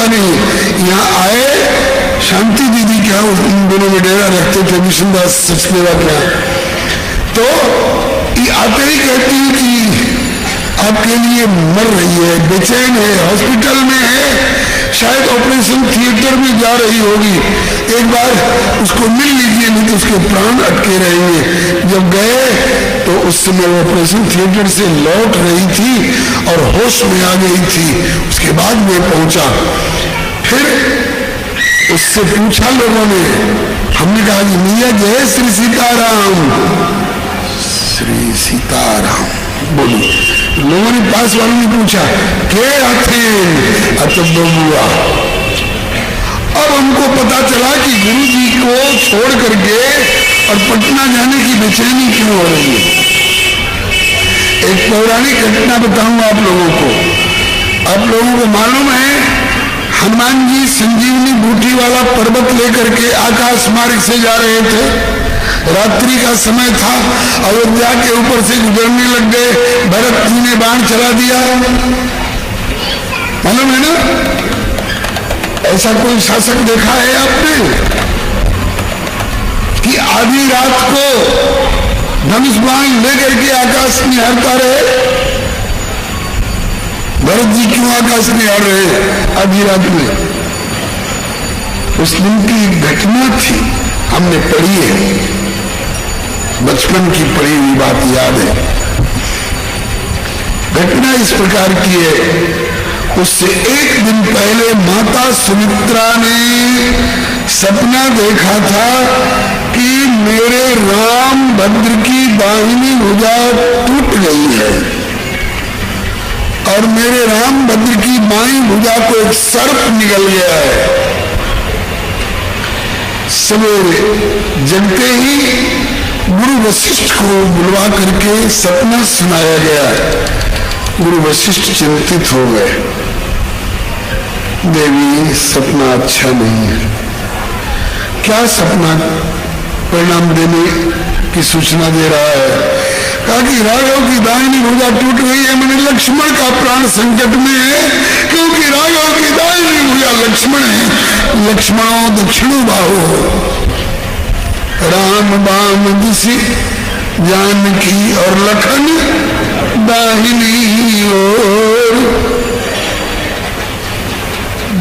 पता नहीं। यहाँ आए, शांति दीदी क्या उन दोनों में डेरा रखते थे, विष्णुदास सचदेवा क्या, तो ये आते ही कहती है कि आपके लिए मर रही है, बेचैन है, हॉस्पिटल में है, शायद ऑपरेशन थिएटर में जा रही होगी, एक बार उसको मिल लीजिए, नहीं तो उसके प्राण अटके रहेंगे। जब गए तो उस समय वो ऑपरेशन थिएटर से लौट रही थी और होश में आ गई थी। उसके बाद मैं पहुंचा, फिर उससे पूछा लोगों ने, हमने कहा कि मियाँ जय श्री सीताराम, श्री सीताराम बोली। लोगों ने, पास वालों ने पूछा के अथेन अतबुआ। अब हमको पता चला कि गुरु जी को छोड़ करके और पटना जाने की बेचैनी क्यों हो रही है। एक पौराणिक घटना बताऊंगा आप लोगों को। आप लोगों को मालूम है, हनुमान जी संजीवनी बूटी वाला पर्वत लेकर के आकाश मार्ग से जा रहे थे, रात्रि का समय था, अयोध्या के ऊपर से गुजरने लग गए, भरत जी ने बाण चला दिया, मालूम है ना? ऐसा कोई शासक देखा है आपने कि आधी रात को धनुष बाण लेकर के आकाश निहारता रहे? भरत जी क्यों आकाश निहार रहे आधी रात में? उस दिन की घटना थी, हमने पढ़ी है, बचपन की पढ़ी हुई बात याद है। घटना इस प्रकार की है, उससे एक दिन पहले माता सुमित्रा ने सपना देखा था कि मेरे राम भद्र की दाहिनी भुजा टूट गई है और मेरे राम भद्र की बाईं भुजा को एक सर्प निगल गया है। सवेरे जगते ही गुरु वशिष्ठ को बुलवा करके सपना सुनाया गया। गुरु वशिष्ठ चिंतित हो गए, देवी सपना अच्छा नहीं है। क्या सपना परिणाम देने की सूचना दे रहा है? कहा कि राघव की दाहिनी भुजा टूट गई है, मैंने लक्ष्मण का प्राण संकट में है, क्योंकि राघव की दाहिनी भुजा लक्ष्मण है। लक्ष्मणों दक्षिणो बाहु, राम बाम दिशि जानकी और लखन दाहिनी ओर।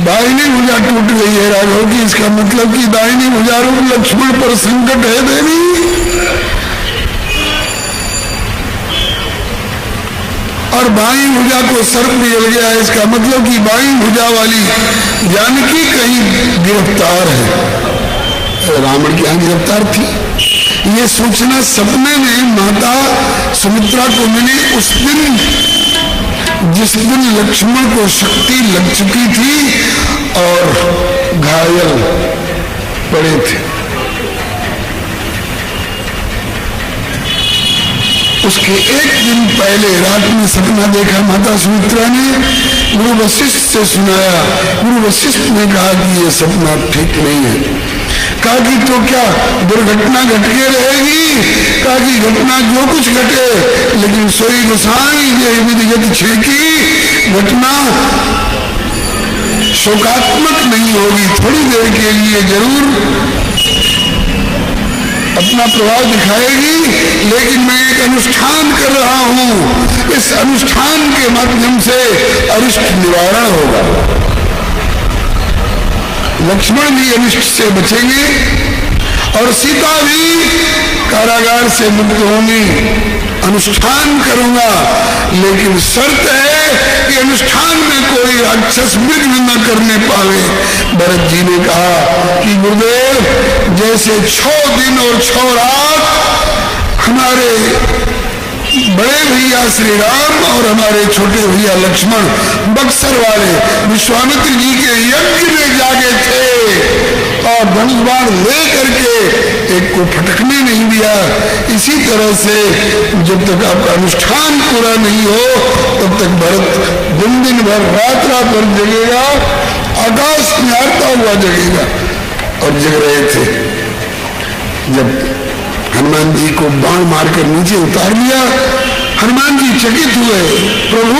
दाहिनी भुजा टूट गई है राघव की, इसका मतलब कि दाहिनी भुजा रूप लक्ष्मण पर संकट है देवी। और बाईं भुजा को सर्प निकल गया है, इसका मतलब कि बाईं भुजा वाली जानकी कहीं गिरफ्तार है। रावण की यहां गिरफ्तार थी। ये सूचना सपने में माता सुमित्रा को मिली उस दिन, जिस दिन लक्ष्मण को शक्ति लग चुकी थी और घायल पड़े थे। उसके एक दिन पहले रात में सपना देखा माता सुमित्रा ने, गुरु वशिष्ठ से सुनाया। गुरु वशिष्ठ ने कहा कि ये सपना ठीक नहीं है। कहा कि तो क्या दुर्घटना घट के रहेगी? कहा कि घटना जो कुछ घटे, लेकिन सोई गोसाई विधिगत छेकी घटना शोकात्मक नहीं होगी, थोड़ी देर के लिए जरूर अपना प्रभाव दिखाएगी, लेकिन मैं एक अनुष्ठान कर रहा हूं, इस अनुष्ठान के माध्यम से अरिष्ट निवारण होगा। लक्ष्मण भी अनिष्ट से बचेंगे और सीता भी कारागार से मुक्त होंगी। अनुष्ठान करूंगा, लेकिन शर्त है कि अनुष्ठान में कोई राक्षस विघ्न न करने पावे। भरत जी ने कहा कि गुरुदेव, जैसे 6 दिन और 6 रात हमारे बड़े भैया श्री राम और हमारे छोटे भैया लक्ष्मण बक्सर वाले विश्वामित्र जी के यज्ञ में जागे थे और धनुष बाण ले करके एक को फटकने नहीं दिया, इसी तरह से जब तक आपका अनुष्ठान पूरा नहीं हो तब तक भरत दिन भर रात भर जगेगा, आकाश निहारता हुआ जगेगा। और जग रहे थे। जब हनुमान जी को बाण मारकर नीचे उतार लिया, हनुमान जी चकित हुए, प्रभु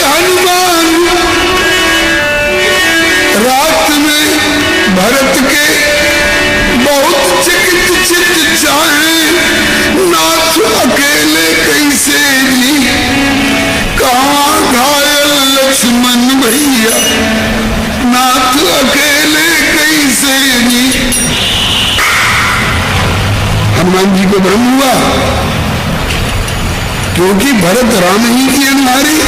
हनुमान रात में भरत के बहुत चिकित चित चाहे, नाथ अकेले कैसे जी, कहाँ घायल लक्ष्मण भैया, नाथ अकेले कैसे जी। हनुमान जी को भ्रम हुआ, क्योंकि भरत राम ही की अनुहारी,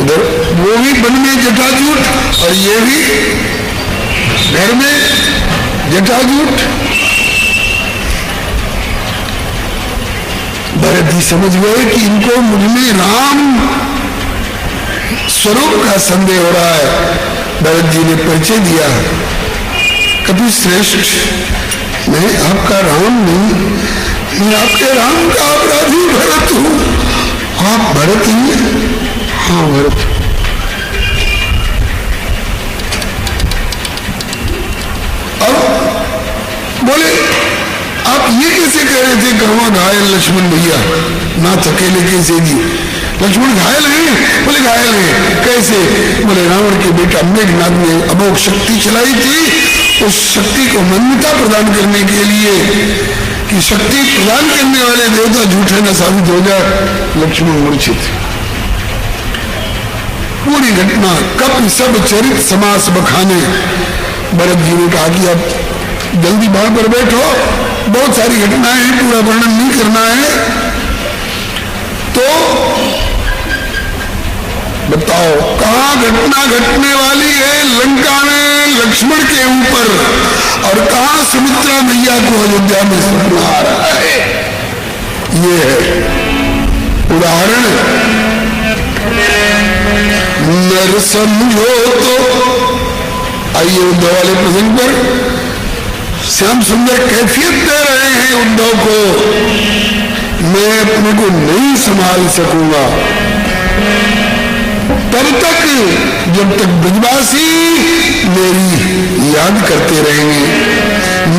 उधर वो भी वन में जटाजूट और ये भी घर में जटाजूट। भरत जी समझ गए कि इनको मुझमें राम स्वरूप का संदेह हो रहा है। भरत जी ने परिचय दिया, कभी श्रेष्ठ मैं आपका राम नहीं, मैं आपके राम का अपराधी भरत हूं। आप भरत ही हैं? हाँ भरत। अब बोले आप ये कैसे कह रहे थे, कहाँ घायल लक्ष्मण भैया, नाथ अकेले कैसे जी, लक्ष्मण घायल हैं? बोले घायल हैं, कैसे? बोले रावण के बेटा मेघनाद ने अमोघ शक्ति चलाई थी, उस शक्ति को मान्यता प्रदान करने के लिए कि शक्ति प्रदान करने वाले देवता झूठे न साबित हो जाए, लक्ष्मण मूर्छित। पूरी घटना कप सब चरित समास बखाने। भरत जी ने कहा कि अब जल्दी बाढ़ पर बैठो, बहुत सारी घटनाएं हैं, पूरा वर्णन नहीं करना है, तो बताओ कहाँ घटना घटने वाली है लंका में लक्ष्मण के ऊपर, और कहाँ सुमित्रा मैया को अयोध्या में सपना आ रहा है। ये है उदाहरण। नर समझो तो आइए उद्धव वाले प्रसंग पर श्याम सुंदर कैफियत दे रहे हैं उद्धव को, मैं अपने को नहीं संभाल सकूंगा तब तक जब तक ब्रजवासी मेरी याद करते रहेंगे।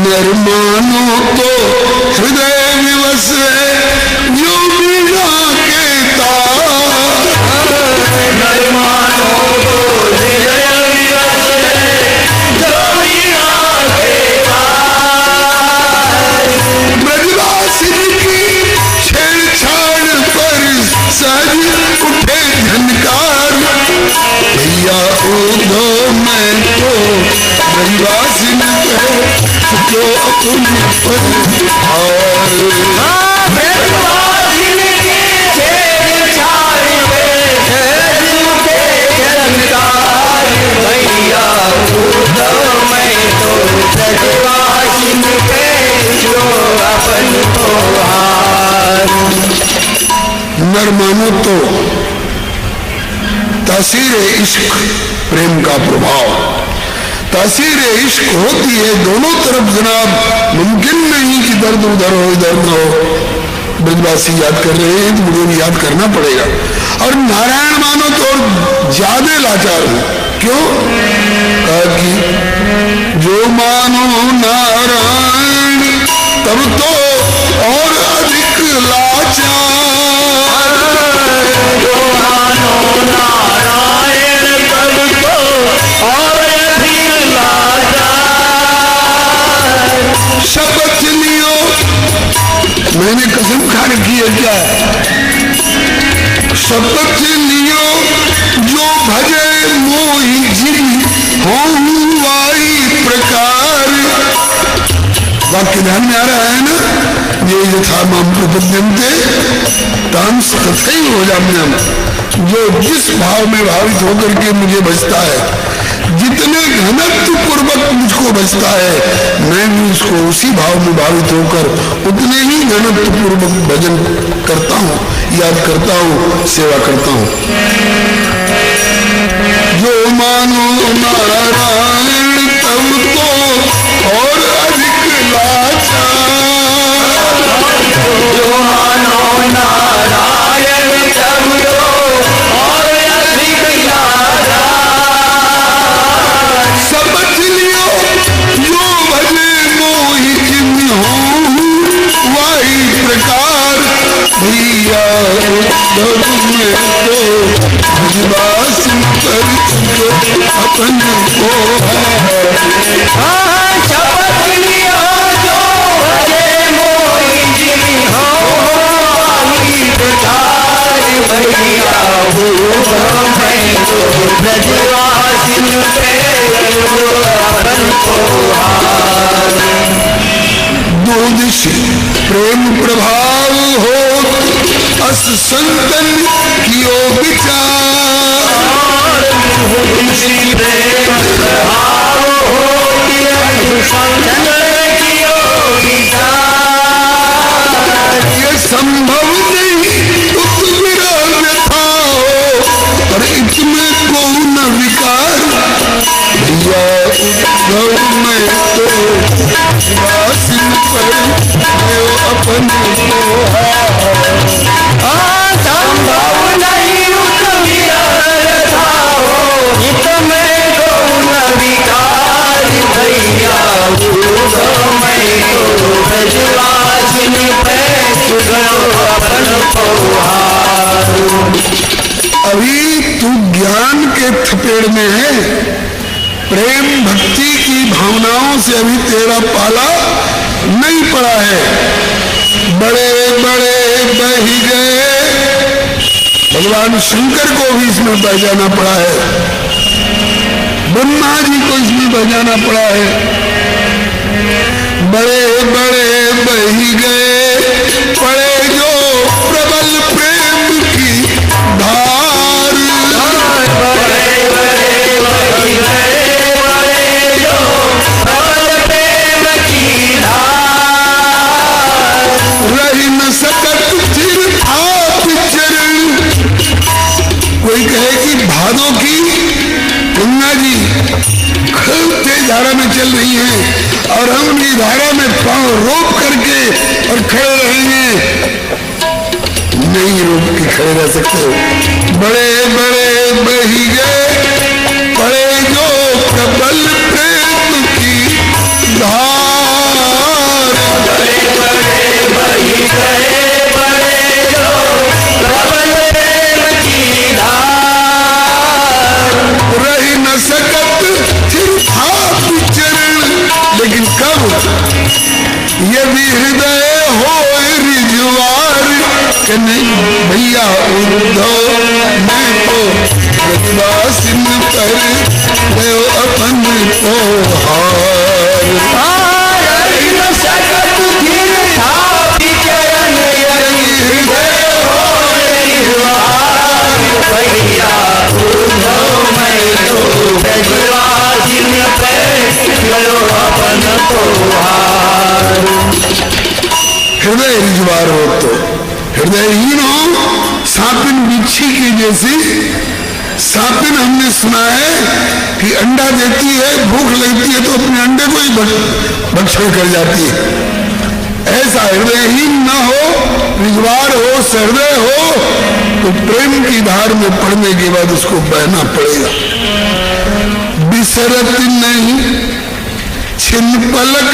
निर्मानो तो हृदय विवश जो बीना के तार, निर्मानो तो हृदय विवश जो बीना के तार, ब्रजवासी की छेड़छाड़ पर सज उठे झनकार। भैया उद्धव मैं तो ब्रजवासी जो तुम पर नर मानो तो तासीर इश्क प्रेम का प्रभाव, तासीर इश्क होती है दोनों तरफ जनाब, मुमकिन नहीं कि दर्द उधर हो इधर न हो। ब्रजवासी याद कर रहे हैं तो मुझे भी याद करना पड़ेगा। और नारायण मानो तो और ज्यादा लाचार हो, क्यों? कहा कि जो मानो नारायण तब तो और अधिक लाचार, जो मानो नारायण तब तो और अधिक लाचार। शपथ लियो, मैंने कसम खा रखी है क्या? शपथ लियो जो भजे मोहि जिन हों वाई प्रकार। वाक्य ध्यान में आ रहा है ना? ये यथा माम प्रपद्यन्ते ताम तथैव भजाम्यहम्, जो जिस भाव में भावित होकर के मुझे बचता है, जितने घनत्व पूर्वक मुझको बचता है, मैं भी उसको उसी भाव में भावित होकर उतने ही घनत्व पूर्वक भजन करता हूँ, याद करता हूँ, सेवा करता हूँ। जो मानो नारायण तब तो और अधिक लाचार, जो मानो नारायण तब तो और अधिक लाचार। समझ लियो जो भजे मोहि जिन हों वाही प्रकार, भैया उद्धव में तो ब्रजवासी पर अपन को शपथ लिया जो भजे मोई जी हो भैया ब्रजवासी दूध से प्रेम प्रभाव हो अस संतन कियो विचार ये संभव नहीं उत विरल व्यथा हो और इसमें को न विकार भैया उद्धव में तो वासिन पर अपन संभव नहीं उत विरल था हो इसमें को न विकार भैया मैं तो ब्रजवासिन पे अपन अभी तू ज्ञान के थपेड़ में है, प्रेम भक्ति की भावनाओं से अभी तेरा पाला नहीं पड़ा है। बड़े बड़े बह गए, भगवान शंकर को भी इसमें बह जाना पड़ा है, ब्रह्मा जी को इसमें बह जाना पड़ा है। बड़े बड़े बह गए पड़े जो प्रबल प्रेम की धार, बड़े बड़े बही गए बड़े जो प्रबल प्रेम की धार रही न सकत फिर आप चरण। कोई कहे कि भादों की गंगा जी खूब तेज धारा में चल रही है और हम उनकी धारा में पांव रोक करके और खड़े रहेंगे, नहीं रोक के खड़े रह सकते। बड़े बड़े बही गए पड़े जो प्रबल प्रेम की धार, बड़े बड़े बही गए बड़े जो प्रबल प्रेम की धार रही न सकत फिर आप चरण। लेकिन कब यदि हृदय हो रिजवार कि नहीं भैया उद्धव मैं तो ब्रजवासिन पर गयो अपन को हार। रही न सकत फिर आप चरण यदि हृदय हो रिजवार भैया उद्धव मैं तो ब्रजवासिन पे गयो अपन को हार। हृदय रिजवार हो तो हृदयहीन हो, सांपिन बिच्छी की जैसी। सांपिन हमने सुना है कि अंडा देती है, भूख लगती है तो अपने अंडे को ही भक्षण कर जाती है। ऐसा हृदयहीन न हो, रिजवार हो, सहृदय हो तो प्रेम की धार में पड़ने के बाद उसको बहना पड़ेगा। बिसरत नहीं छिन्न पलक,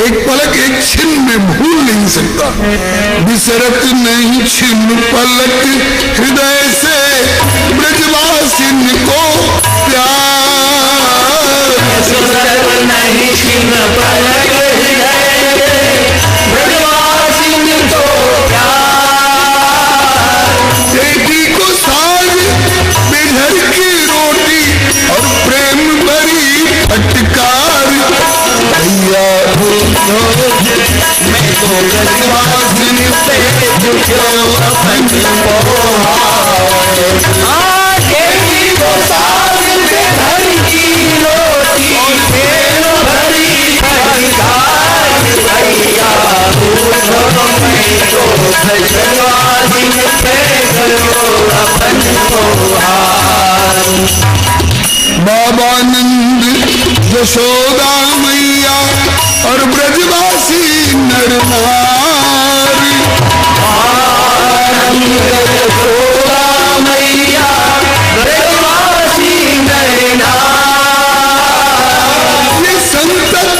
एक पलक एक छिन्न में भूल नहीं सकता। बिसरत नहीं छिन्न पलक हृदय से ब्रजवासिन को प्यार, बिसरत नहीं छिन्न पलक हृदय से ब्रजवासिन को प्यार। बेटी को साग बेघर की रोटी और प्रेम भरी फटकार भैया मैं तो ब्रजवासिन पे झुको अपन को हार। बेटी को साग में घर की रोटी प्रेम भरी फटकार भैया मैं तो ब्रजवासिन पे झुको अपन को हार। बाबा नंद यशोदा मैया और ब्रजवासी नर नारी, यशोदा मैया ब्रजवासी नर नारी। ये संतत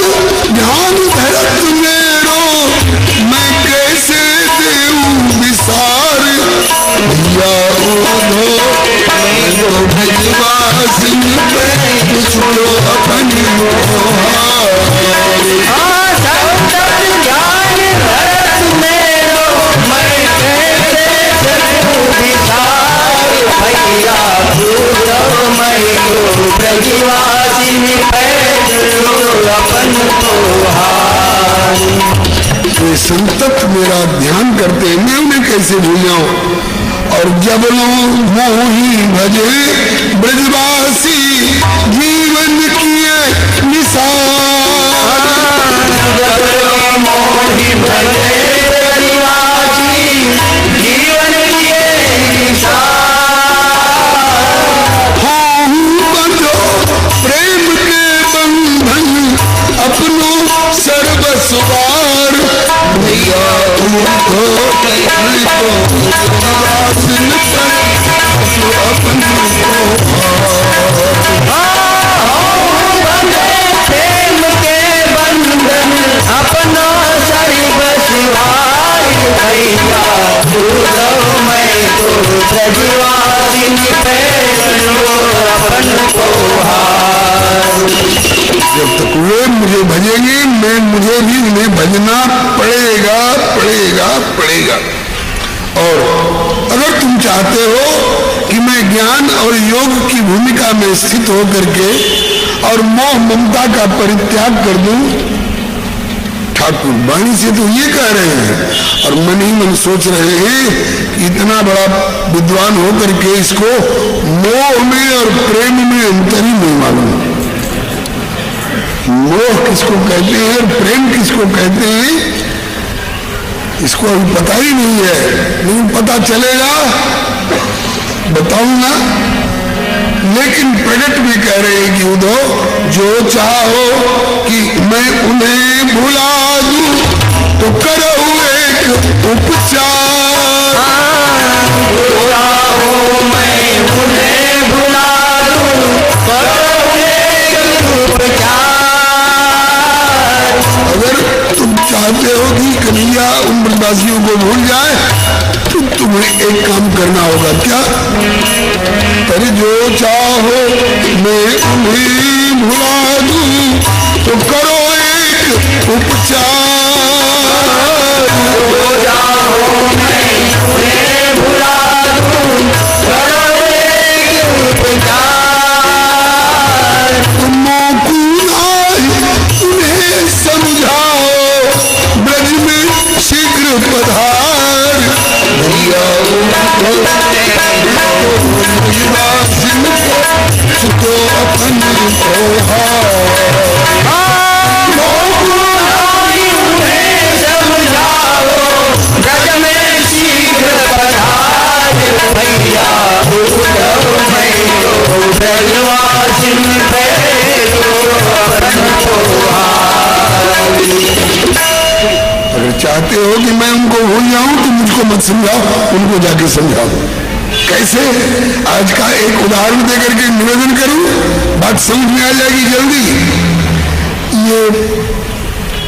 ध्यान धरत मेरो मैं कैसे देऊं विसार। वे संतत मेरा ध्यान करते हैं, मैं उन्हें कैसे भूल जाऊं। और जब लोग मोही भजे ब्रजवासी जीवन किए निसार, मोही भजे ब्रजवासी जीवन किए निसार। बंधो प्रेम के बंधन अपनो सर्वस्वार, भैया तुमको प्रेम के बंधन अपनो सर्वस्वार, भैया मैं तो ब्रजवासिनी अपन को हार। जब तक वे मुझे भजेंगे मुझे भी उन्हें भजना पड़ेगा पड़ेगा पड़ेगा। और अगर तुम चाहते हो कि मैं ज्ञान और योग की भूमिका में स्थित होकर के और मोह ममता का परित्याग कर दूं, ठाकुर वाणी से तो ये कह रहे हैं और मन ही मन सोच रहे हैं कि इतना बड़ा विद्वान होकर के इसको मोह में और प्रेम में अंतर ही नहीं मालूम। मोह किसको कहते हैं और प्रेम किसको कहते हैं इसको अभी पता ही नहीं है, लेकिन पता चलेगा बताऊंगा। लेकिन प्रगट भी कह रहे हैं कि उद्धव जो चाहो कि मैं उन्हें भुला दूं तो करो एक उपचार, मैं उन्हें भुला दूं करो एक उपचार। अगर तुम चाहते हो कि कन्हैया उन ब्रजवासियों को भूल जाए तो तुम्हें एक काम करना होगा। क्या? अरे जो चाहो मैं उन्हें भुला दूं तो करो एक उपचार, जो चाहो मैं उन्हें भुला दूं करो एक उपचार। तुमों को उन्हें समझाओ ब्रज में शीघ्र पधार, भैया तो अपन को उन्हें समझाओ ब्रज में शीघ्र पधार, भैया मैं तो ब्रजवासिनी अगर चाहते हो कि मैं उनको भूल जाऊं तो मुझको मत समझाओ, उनको जाके समझाओ। कैसे? आज का एक उदाहरण देकर के निवेदन करूं, बात समझ में आ जाएगी जल्दी। ये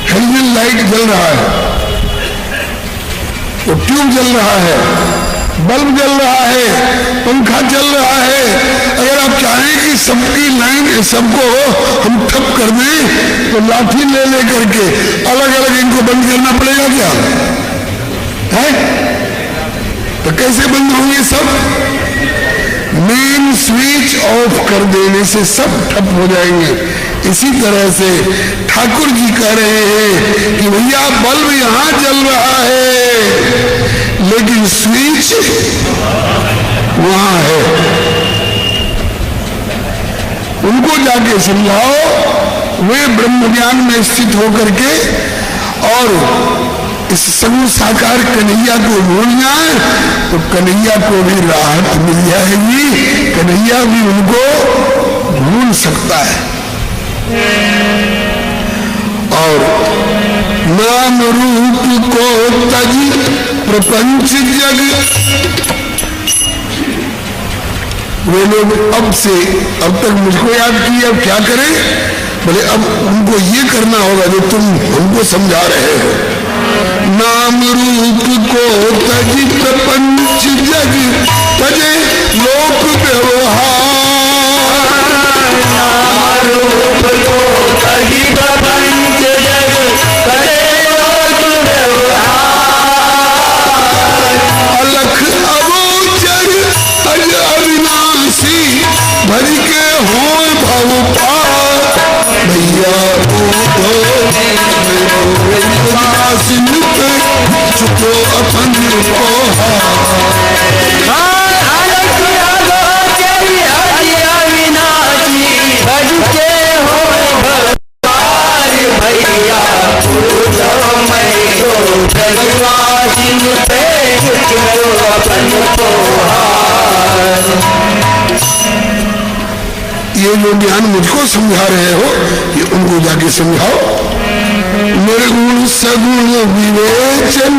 हेलोजन लाइट जल रहा है, वो ट्यूब जल रहा है, बल्ब जल रहा है, पंखा चल रहा है। अगर आप चाहें कि सबकी लाइन सबको हम ठप कर दें तो लाठी ले ले करके अलग अलग इनको बंद करना पड़ेगा क्या है? तो कैसे बंद होंगे सब? मेन स्विच ऑफ कर देने से सब ठप हो जाएंगे। इसी तरह से ठाकुर जी कह रहे हैं कि भैया बल्ब यहां जल रहा है लेकिन स्विच वहां है, उनको जाके समझाओ, वे ब्रह्म ज्ञान में स्थित होकर के और इस समूह साकार कन्हैया को भूल जाए तो कन्हैया को भी राहत मिल जाएगी, कन्हैया भी उनको भूल सकता है। और नाम रूप को तज प्रपंच जग, वे लोग अब तक मुझको याद किए, अब क्या करें? बोले अब उनको ये करना होगा जो तुम हमको समझा रहे हो। नाम रूप को तज प्रपंच जग तजे लोक व्यवहार, नाम रूप को तज प्रपंच जग तजे लोक व्यवहार। अलख अगोचर अज अविनाशी भज के हो भव पार, भैया चुको अपन ये जो ज्ञान मुझको समझा रहे हो ये उनको जाके समझाओ। निर्गुण सगुण विवेचन,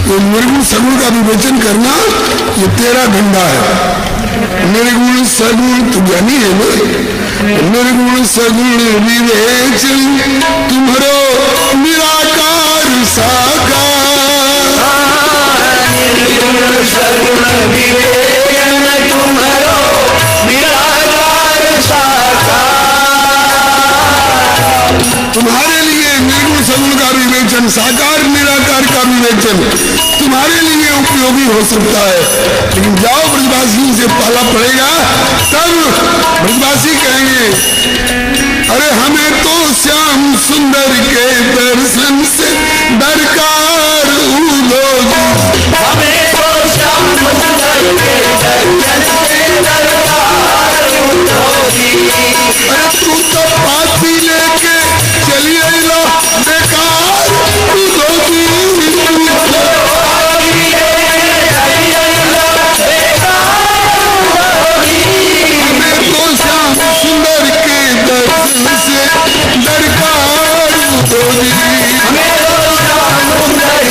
ये निर्गुण सगुण का विवेचन करना ये तेरा धंधा है। निर्गुण सगुण तू ज्ञानी है ना, निर्गुण सगुण विवेचन तुम्हारो निराकार साकार। निर्गुण सगुण विवेचन तुम्हारो निराकार साकार। तुम्हारे लिए निर्गुण सगुण का विवेचन, साकार निराकार का विवेचन तुम्हारे लिए उपयोगी हो सकता है। लेकिन जाओ ब्रजवासियों से पाला पड़ेगा तब ब्रजवासी कहेंगे अरे हमें तो श्याम सुंदर के दर्शन से दरकार हमें तो श्याम सुंदर के दर्शन से दरकार। अरे तू तो पाती लेके चलिए लो बेकार हमें तो श्याम सुंदर के दर्शन से दरकार हमें तो श्याम सुंदर के दर्शन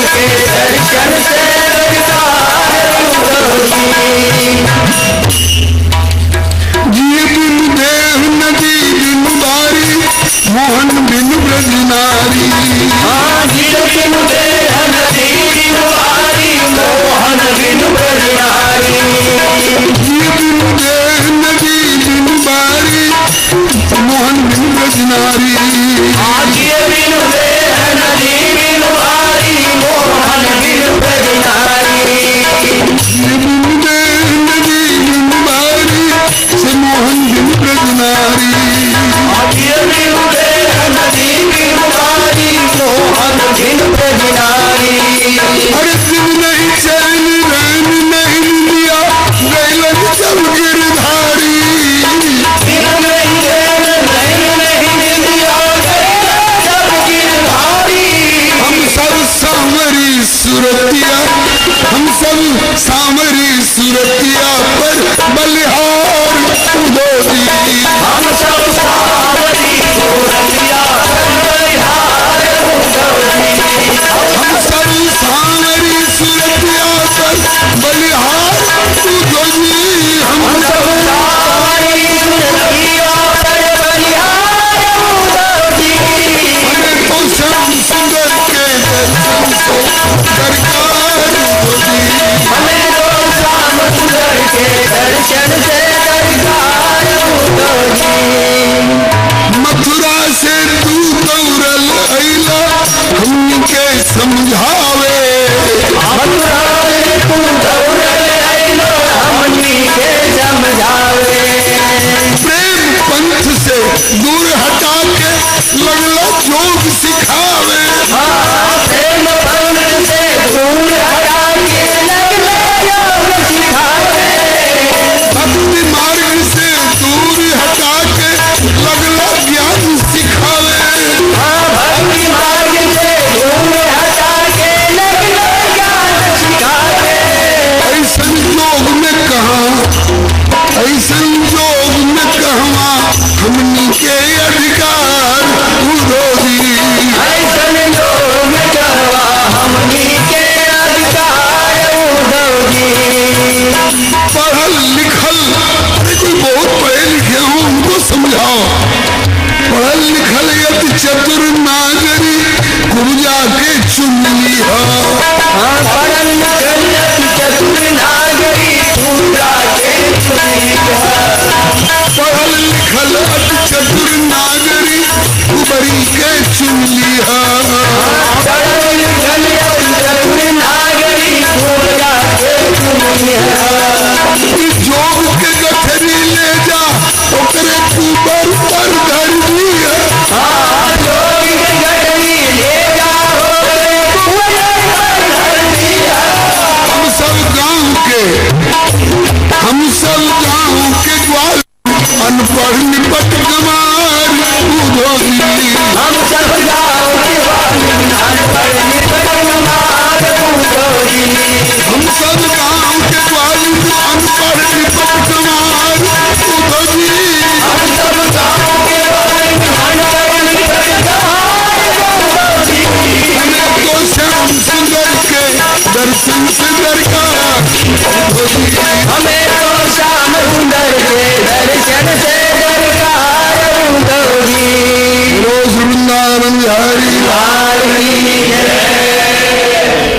से जी बिन देह नदी बिन बारी मोहन बिन ब्रज नारी। जी बिन देह नदी बिन बारी मोहन बिन ब्रज नारी। जी बिन देह नदी बिन बारी मोहन बिन ब्रज नारी। जी बिन देह नदी बिन बारी मोहन बिन ब्रज नारी। जी बिन देह नदी बिन बारी से मोहन बिन ब्रज नारी। जी बिन देह नदी बिन बारी मोहन बिन ब्रज नारी। अरे दिन नहीं चैन रैन नहीं लिया गैलन सब गिरधारी। दिन नहीं चैन रैन नहीं लिया गैलन सब गिरधारी। हम सब सामरी सुरतिया, हम सब सामरी सुरतिया पर बलिहार उदोदी। हम सब सामरी सुरतिया पर बलिहार उदोदी। हम सब सामरी सुरतिया पर बलिहार उदोदी। हम सब सामरी सुरतिया पर बलिहार उदोदी। हमें तो श्याम सुंदर के दर्शन से दरकार उदोदी। हमें तो अनपढ़ निपट गमार बूढ़ो जी। हम सब गाँव के वाली अनपढ़ निपट गमार बूढ़ो जी। हम सब गाँव के वाली अनपढ़ निपट गमार बूढ़ो जी। हम सब गाँव के वाली अनपढ़ निपट गमार बूढ़ो जी। हमें तो श्याम सुंदर के दर्शन से दरकार बूढ़ो जी। हमें तो श्याम सुंदर के दर्शन से दरकार बूढ़ो जी। रोज वृंदावन बिहारी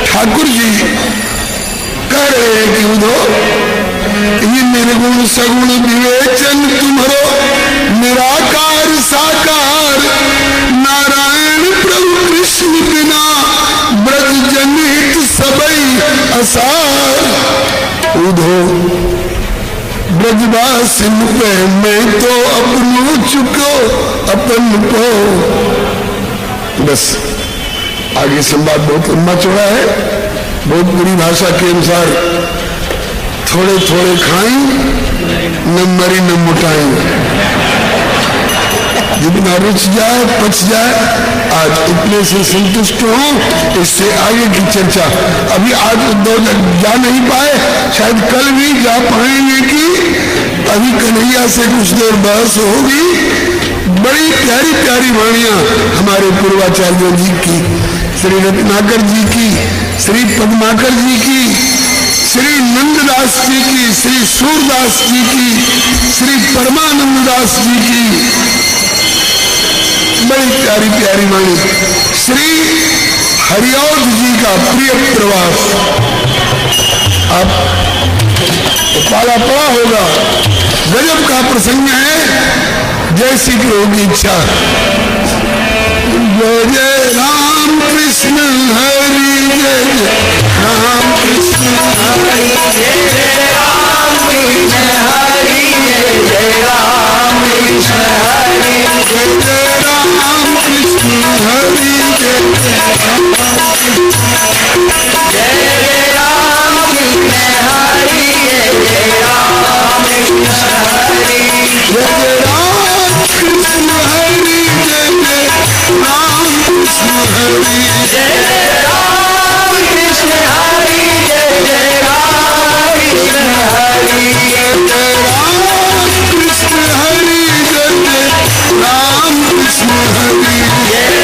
ठाकुर जी कह रहे हैं कि उधो ये निर्गुण सगुण विवेचन तुम्हारो निराकार साकार नारायण प्रभु कृष्ण बिना ब्रज जनहित सबई असार। उधो ब्रजवासी पे मैं तो अपनो चुको अपन को। बस आगे संवाद बहुत लंबा चौड़ा है। भोजपुरी भाषा के अनुसार थोड़े थोड़े खाएं न मरी न मोटाएं, जितना रुच जाए पच जाए। आज इतने से संतुष्ट हो, इससे आगे की चर्चा अभी आज उद्धव जा नहीं पाए, शायद कल भी जा पाएंगे कि अभी कन्हैया से कुछ देर बहस होगी। बड़ी प्यारी प्यारी वाणियां हमारे पूर्वाचार्यों जी की, श्री रत्नाकर जी की, श्री पद्माकर जी की, श्री नंददास जी की, श्री सूरदास जी की, श्री परमानंद दास जी की, बड़ी प्यारी प्यारी वाणी। श्री हरिऔध जी का प्रिय प्रवास, आप पाला पड़ा होगा, गजब का प्रसंग है। जैसी प्रभु की इच्छा। जय जय राम कृष्ण हरि, जय जय राम कृष्ण हरि, जय जय राम कृष्ण हरि, जय जय राम कृष्ण हरि, जय जय राम कृष्ण हरि, जय जय राम कृष्ण हरि, जय जय राम कृष्ण हरि, जय जय राम कृष्ण हरि, जय जय राम कृष्ण हरि, जय जय राम कृष्ण हरि, जय जय राम कृष्ण हरि, जय जय राम कृष्ण हरि, जय जय राम कृष्ण हरि, जय जय राम कृष्ण हरि, जय जय राम कृष्ण हरि, जय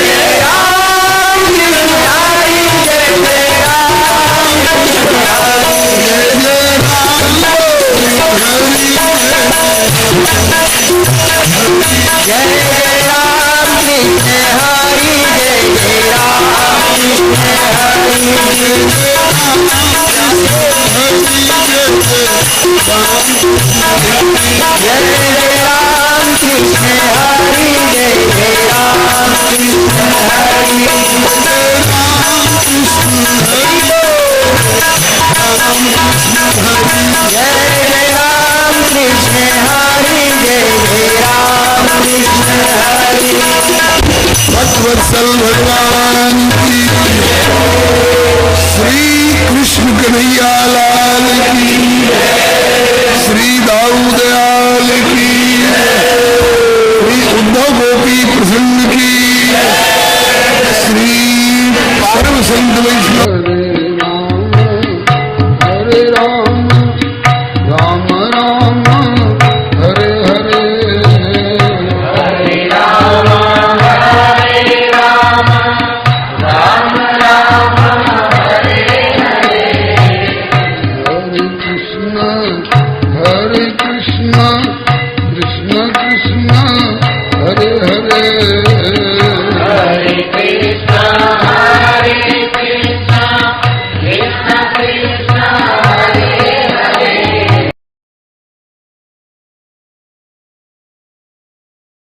जय राम हरि, जय जय राम कृष्ण हरि, जय जय राम कृष्ण हरि, जय जय राम कृष्ण हरि, जय जय राम कृष्ण हरि, जय जय राम कृष्ण हरि, जय जय राम कृष्ण हरि, भक्तवत्सल भगवान की, श्री कृष्ण कन्हैया लाल की, श्री दाऊ दयाल की, श्री उद्धव गोपी प्रसन्न की, श्री परम संत वैष्णव